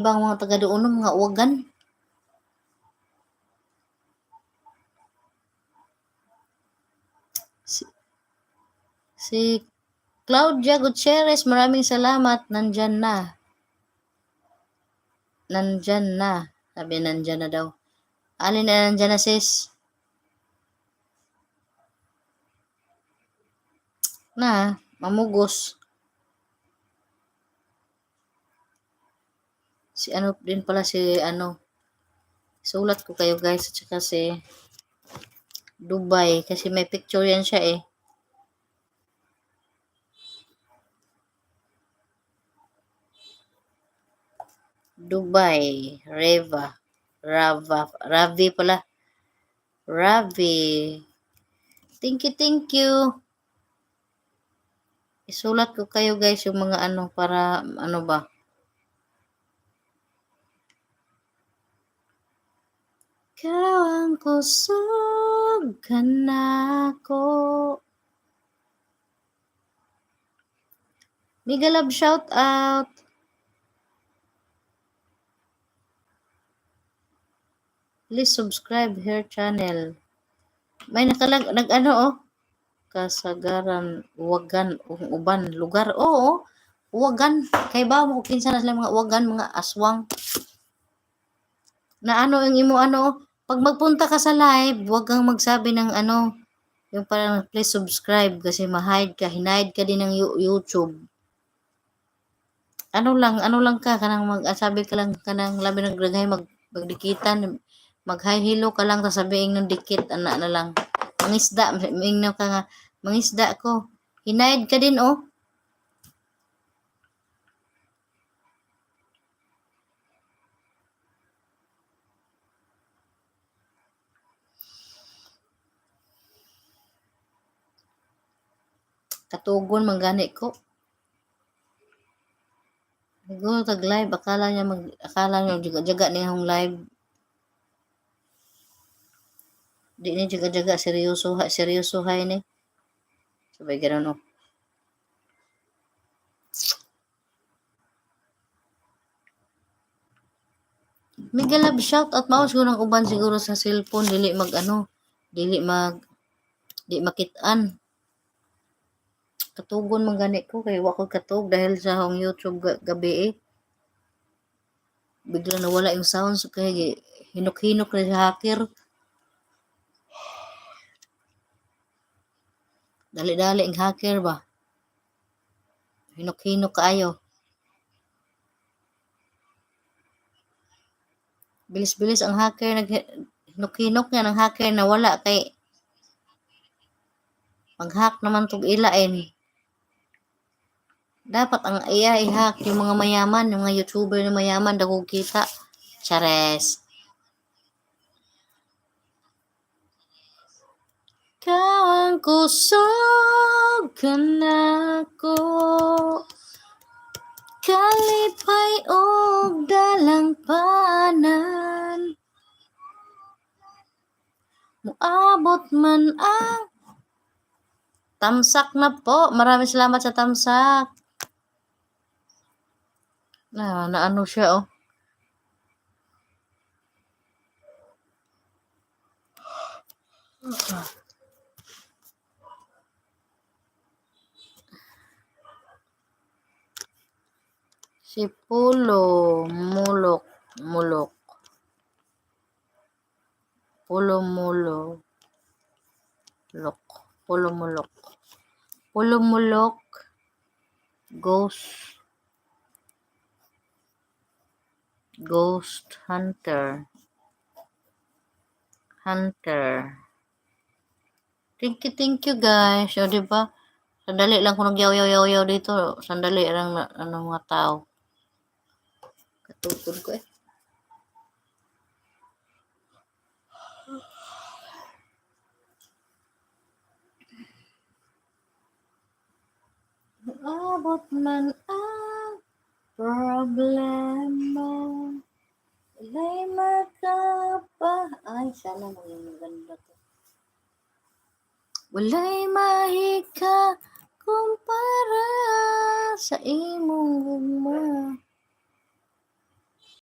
Bang mga taga doon mga uwagan. Si Claudia Gutierrez, maraming salamat. Nandyan na. Nandyan na. Sabi nandyan na daw. Alin na nandyan na sis? Na, mamugos. Si ano din pala si ano. Sulat ko kayo guys at saka si Dubai kasi may picture yan siya eh. Dubai, Ravi pala. Ravi. Thank you. Isulat ko kayo guys yung mga ano para ano ba. Kawang kusog ka na ko. Mega love shout out. Please subscribe her channel. May nag-ano oh. Kasagaran, Uwagan, uban, lugar. Oo, Uwagan. Kay ba mo kinsa na sila mga Uwagan, mga aswang. Na ano yung imo ano, pag magpunta ka sa live, huwag kang magsabi ng ano, yung parang please subscribe kasi ma-hide ka, hinide ka din ng YouTube. Ano lang ka kanang sabi ka lang kanang labi nagragay magdikitan, mag-hi hello ka lang ta sabihin ng dikit ana na lang. Mangisda, mingnaw ka nga, mangisda ko. Hinide ka din oh. Katugon manggani ko. Siguro tag live akala niya jaga-jaga niya yung live. Di ni jaga-jaga seryoso hay ni. Sabay gano'n oh. Mega love shout out mao siguro ng uban siguro sa cellphone di makitaan. Katugon manggani ko kay wa ko katug dahil sa hong YouTube gabi eh. Bigla nawala yung sounds kay hinok-hinok na sa hacker. Dali-dali ang hacker ba? Hinok-hinok kaayo. Bilis-bilis ang hacker hinok-hinok niya ng hacker na wala kay mag-hack naman tog ilain. Dapat ang AI hack yung mga mayaman, yung mga YouTuber na mayaman dagog kita. Chares. Kawang kusog ka na ko. Kalipay og dalang panan. Muabot man ang tamsak na po. Maraming salamat sa tamsak. Na ano siya oh. Si Pulo Mulok. Pulo Mulok. Ghost Hunter. Thank you guys. O, diba? Sandali lang kung nagyaw-yaw dito. Sandali lang ano mga tao. Katukod ko eh. Abot man ang problema. Ilay makapa. Ay, sana maganda to. Walay mahika kumpara sa imong gugma.